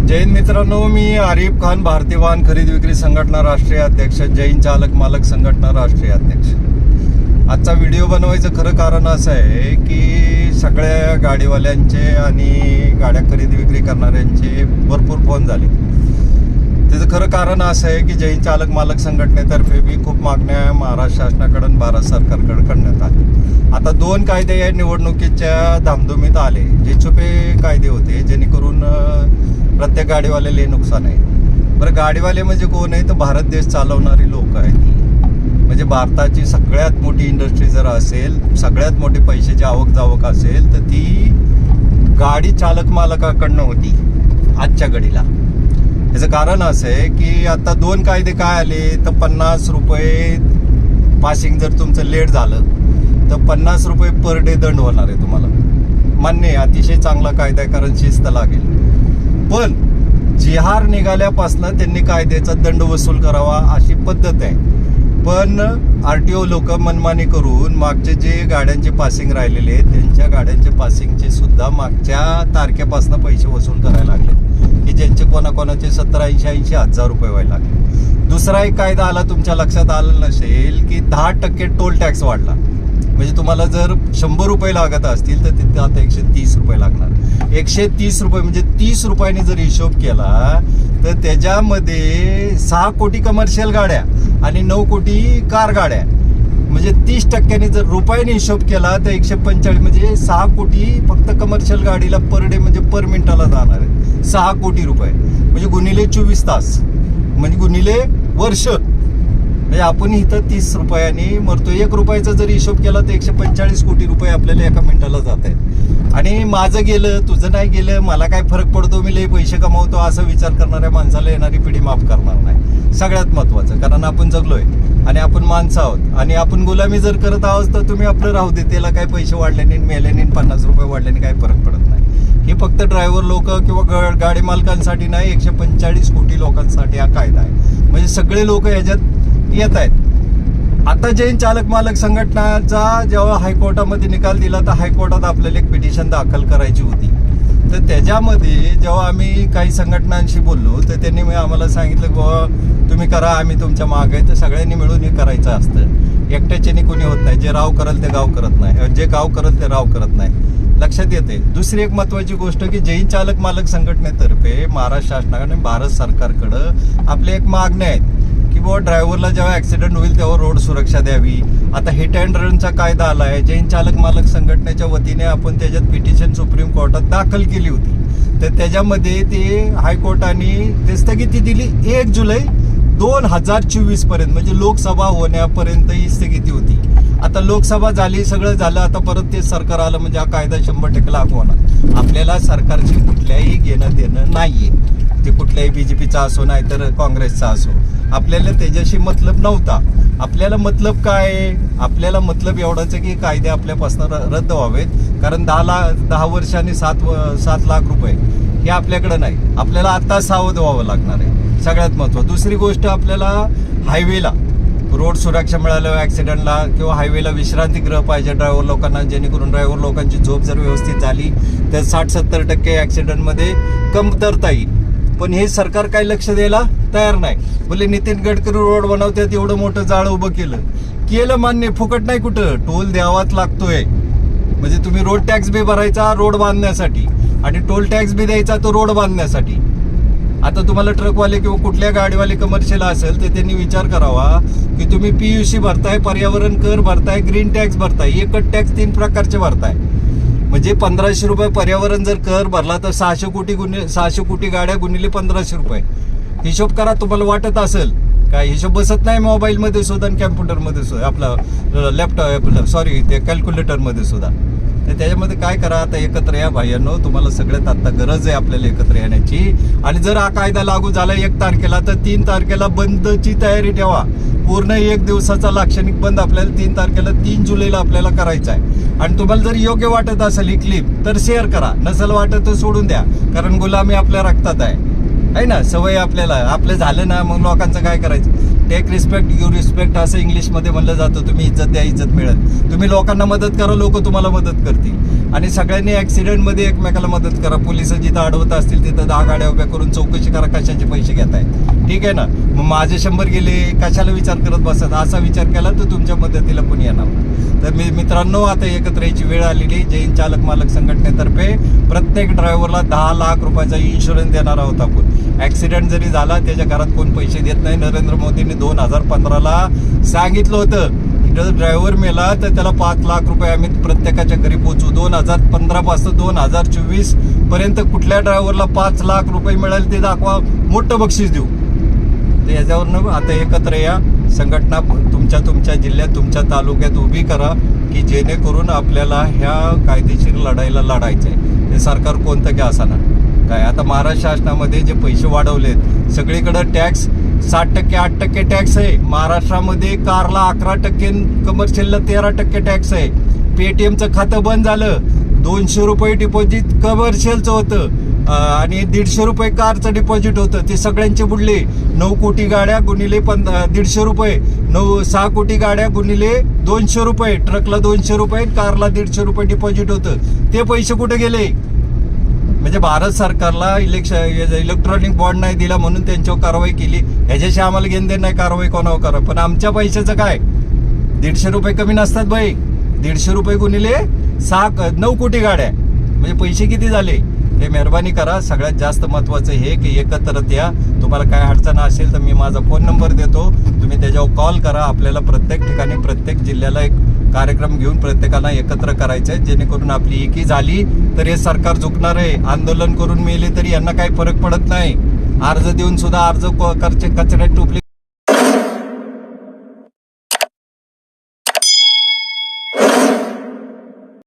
जैन मित्रांनो, मी आरिफ खान, भारतीय वाहन खरेदी विक्री संघटना राष्ट्रीय अध्यक्ष, जैन चालक मालक संघटना राष्ट्रीय अध्यक्ष. आजचा व्हिडिओ बनवायचं खरं कारण असं आहे की सगळ्या गाडीवाल्यांचे आणि गाड्या खरेदी विक्री करणाऱ्यांचे भरपूर फोन झाले. त्याचं खरं कारण असं आहे की जैन चालक मालक संघटनेतर्फे बी खूप मागण्या महाराष्ट्र शासनाकडून भारत सरकारकडे करण्यात आल्या. आता 2 कायदे या निवडणुकीच्या धामधुमीत आले, जे छुपे कायदे होते जेणेकरून प्रत्येक गाडीवाल्याला नुकसान आहे. बरं, गाडीवाले म्हणजे कोण आहे तर भारत देश चालवणारी लोक आहेत. म्हणजे भारताची सगळ्यात मोठी इंडस्ट्री जर असेल, सगळ्यात मोठी पैशाची आवक जावक असेल तर ती गाडी चालक मालकाकडनं होती आजच्या घडीला. याचं कारण असं आहे की आता 2 कायदे काय आले तर 50 रुपये पासिंग जर तुमचं लेट झालं तर 50 रुपये पर डे दंड होणार आहे तुम्हाला. मान्य आहे, अतिशय चांगला कायदा आहे कारण शिस्त लागेल. पण जिहार निघाल्यापासून त्यांनी कायद्याचा दंड वसूल करावा अशी पद्धत आहे. पण RTO लोक मनमानी करून मागचे जे गाड्यांचे पासिंग राहिलेले आहेत त्यांच्या गाड्यांचे पासिंगचे सुद्धा मागच्या तारखेपासून पैसे वसूल करायला लागले की ज्यांचे कोणाकोणाचे 70-80 हजार रुपये व्हायला लागले. दुसरा एक कायदा आला, तुमच्या लक्षात आलं नसेल की 10% टोल टॅक्स वाढला. म्हणजे तुम्हाला जर 100 रुपये लागत असतील तर तिथे आता 130 रुपये लागणार. 130 रुपये म्हणजे 30 रुपयांनी जर हिशोब केला तर त्याच्यामध्ये 6 कोटी कमर्शियल गाड्या आणि 9 कोटी कार गाड्या, म्हणजे 30% जर रुपयाने हिशोब केला तर 145 म्हणजे 6 कोटी फक्त कमर्शियल गाडीला पर डे म्हणजे पर मिनिटाला जाणार आहे. 6 कोटी रुपये म्हणजे गुणिले 24 तास म्हणजे गुणिले वर्ष, म्हणजे आपण इथं 30 रुपयांनी मरतो. 1 रुपयाचा जर हिशोब केला तर 145 कोटी रुपये आपल्याला एका मिनिटाला जात आहेत. आणि माझं गेलं तुझं नाही गेलं मला काय फरक पडतो, मी लई पैसे कमावतो असा विचार करणाऱ्या माणसाला येणारी पिढी माफ करणार नाही. सगळ्यात महत्वाचं, कारण आपण जगलोय आणि आपण माणसं आहोत आणि आपण गुलामी जर करत आहोत तर तुम्ही आपलं राहू दे, त्याला काय पैसे वाढल्याने मेल्याने 50 रुपये वाढल्याने काही फरक पडत नाही. हे फक्त ड्रायव्हर लोक किंवा गाडी मालकांसाठी नाही, 145 कोटी लोकांसाठी हा कायदा आहे. म्हणजे सगळे लोक याच्यात येत आहेत. आता जैन चालक मालक संघटनाचा जेव्हा हायकोर्टामध्ये निकाल दिला तर हायकोर्टात आपल्याला एक पिटिशन दाखल करायची होती. तर त्याच्यामध्ये जेव्हा आम्ही काही संघटनांशी बोललो तर त्यांनी आम्हाला सांगितलं बाबा तुम्ही करा, आम्ही तुमच्या मागे आहे. तर सगळ्यांनी मिळून हे करायचं असतं. एकट्याच्याने कोणी होत नाही. जे राव करल ते गाव करत नाही, जे गाव करल ते राव करत नाही. लक्षात येते. दुसरी एक महत्वाची गोष्ट की जैन चालक मालक संघटनेतर्फे महाराष्ट्र शासनाने भारत सरकारकडं आपले एक मागण्या आहेत की बाबा ड्रायव्हरला जेव्हा ऍक्सिडेंट होईल तेव्हा रोड सुरक्षा द्यावी. आता हिट अँड रनचा कायदा आला आहे. जैन चालक मालक संघटनेच्या वतीने आपण त्याच्यात पिटिशन सुप्रीम कोर्टात दाखल केली होती. तर त्याच्यामध्ये ते हायकोर्टाने ते स्थगिती दिली 1 जुलै 2024 पर्यंत, म्हणजे लोकसभा होण्यापर्यंत ही स्थगिती होती. आता लोकसभा झाली, सगळं झालं, आता परत ते सरकार आलं म्हणजे हा कायदा 100% लागू होणार. आपल्याला सरकारची कुठल्याही घेणं देणं नाहीये. ते कुठल्याही BJPचा असो नाही तर काँग्रेसचा असो, आपल्याला त्याच्याशी मतलब नव्हता. आपल्याला मतलब काय आहे? आपल्याला मतलब एवढाच आहे की कायदे आपल्यापासून रद्द व्हावेत. कारण 10 वर्षांनी 7 लाख रुपये हे आपल्याकडे नाही. आपल्याला आता सावध व्हावं लागणार आहे. सगळ्यात महत्त्वाचं. दुसरी गोष्ट, आपल्याला हायवेला रोड सुरक्षा मिळालं, ऍक्सिडेंटला किंवा हायवेला विश्रांतीगृह पाहिजे ड्रायव्हर लोकांना, जेणेकरून ड्रायव्हर लोकांची झोप जर व्यवस्थित झाली तर 60-70% ऍक्सिडेंटमध्ये कमतरता येईल. पण हे सरकार काही लक्ष द्यायला तयार नाही. बोले नितीन गडकरी रोड बनवतात, एवढं मोठं जाळं उभं केलं मान्य, फुकट नाही, कुठं टोल द्यावाच लागतोय. म्हणजे तुम्ही रोड टॅक्स बी भरायचा रोड बांधण्यासाठी आणि टोल टॅक्स बी द्यायचा तो रोड बांधण्यासाठी. आता तुम्हाला ट्रकवाले किंवा कुठल्या गाडीवाले कमर्शियल असेल तर त्यांनी विचार करावा की तुम्ही PUC भरताय, पर्यावरण कर भरताय, ग्रीन टॅक्स भरताय, एकच टॅक्स 3 प्रकारचे भरताय. म्हणजे 1500 रुपये पर्यावरण जर कर भरला तर 600 कोटी गाड्या गुणिले 1500 रुपये. हिशोब करा, तुम्हाला वाटत असेल काय हिशोब बसत नाही मोबाईलमध्ये सुद्धा आणि कॅम्प्युटरमध्ये सुद्धा, आपलं लॅपटॉप ते कॅल्क्युलेटरमध्ये सुद्धा. तर त्याच्यामध्ये काय करा, आता एकत्र या भाईंनो, तुम्हाला सगळ्यात आता गरज आहे आपल्याला एकत्र येण्याची. आणि जर हा कायदा लागू झाला 1 तारखेला तर 3 तारखेला बंदची तयारी ठेवा. पूर्ण 1 दिवसाचा लाक्षणिक बंद आपल्याला 3 तारखेला 3 जुलैला आपल्याला करायचा आहे. आणि तुम्हाला जर योग्य वाटत असेल ही क्लिप तर शेअर करा, नसेल वाटत तर सोडून द्या. कारण गुलामी आपल्या रक्तात आहे ना, सवय आपल्याला. आपलं झालं ना मग लोकांचं काय करायचं. टेक रिस्पेक्ट गिव्ह रिस्पेक्ट असं इंग्लिशमध्ये म्हणलं जातं. तुम्ही इज्जत द्या, इज्जत मिळेल. तुम्ही लोकांना मदत करा, लोक तुम्हाला मदत करतील. आणि सगळ्यांनी ॲक्सिडेंटमध्ये एकमेकाला मदत करा. पोलिस जिथं अडवत असतील तिथं 10 गाड्या उभ्या करून चौकशी करा कशाचे पैसे घेताय. ठीक आहे ना. मग माझे 100 गेले, कशाला विचार करत बसत. असा विचार केला तर तुमच्या मदतीला कोणी येणार. तर मित्रांनो, आता एकत्र यायची वेळ आलेली. जैन चालक मालक संघटनेतर्फे प्रत्येक ड्रायव्हरला 10 लाख रुपयाचा इन्शुरन्स देणार आहोत आपण. ॲक्सिडेंट जरी झाला त्याच्या घरात कोण पैसे देत नाही. नरेंद्र मोदींनी 2015ला सांगितलं होतं जर ड्रायव्हर मेला तर त्याला 5 लाख रुपये आम्ही प्रत्येकाच्या घरी पोहोचू. 2015 पासून 2024 पर्यंत कुठल्या ड्रायव्हरला 5 लाख रुपये मिळेल ते दाखवा, मोठं बक्षीस देऊ. तर याच्यावरनं आता एकत्र या. संघटना तुमच्या जिल्ह्यात, तुमच्या तालुक्यात उभी करा की जेणेकरून आपल्याला ह्या कायदेशीर लढाईला लढायचं आहे. हे सरकार कोणतं की असाना काय. आता महाराष्ट्र शासनामध्ये जे पैसे वाढवलेत, सगळीकडं टॅक्स 7%, 8% टॅक्स आहे. महाराष्ट्रामध्ये कारला 11%, कमर्शियलला 13% टॅक्स आहे. पेटीएमचं खातं बंद झालं. 200 रुपये डिपॉझिट कमर्शियलचं होतं आणि 150 रुपये कारचं डिपॉझिट होतं. ते सगळ्यांचे बुडले. 9 कोटी गाड्या गुणिले 150 रुपये, 6 कोटी गाड्या गुणिले 200 रुपये. ट्रकला 200 रुपये, कारला 150 रुपये डिपॉझिट होतं. ते पैसे कुठे गेले? म्हणजे भारत सरकारला इलेक्ट्रॉनिक बॉन्ड नाही दिला म्हणून त्यांच्यावर कारवाई केली. ह्याच्याशी आम्हाला घेणदेण नाही कारवाई कोणावर करा. पण आमच्या पैशाचं काय? 150 रुपये कमी नसतात बाई. 150 रुपये गुणिले 9 कोटी गाड्या म्हणजे पैसे किती झाले? हे मेहरबानी करा. सगळ्यात जास्त महत्त्वाचं हे की एकत्रच या. तुम्हाला काय अडचण असेल तर मी माझा फोन नंबर देतो, तुम्ही त्याच्यावर कॉल करा. आपल्याला प्रत्येक ठिकाणी प्रत्येक जिल्ह्याला एक कार्यक्रम घेऊन प्रत्येकाला एकत्र करायचं आहे, जेणेकरून आपली एकी झाली तर हे सरकार झुकणार आहे. आंदोलन करून मेले तरी यांना काही फरक पडत नाही. अर्ज देऊन सुद्धा अर्ज कचऱ्यात टोपले.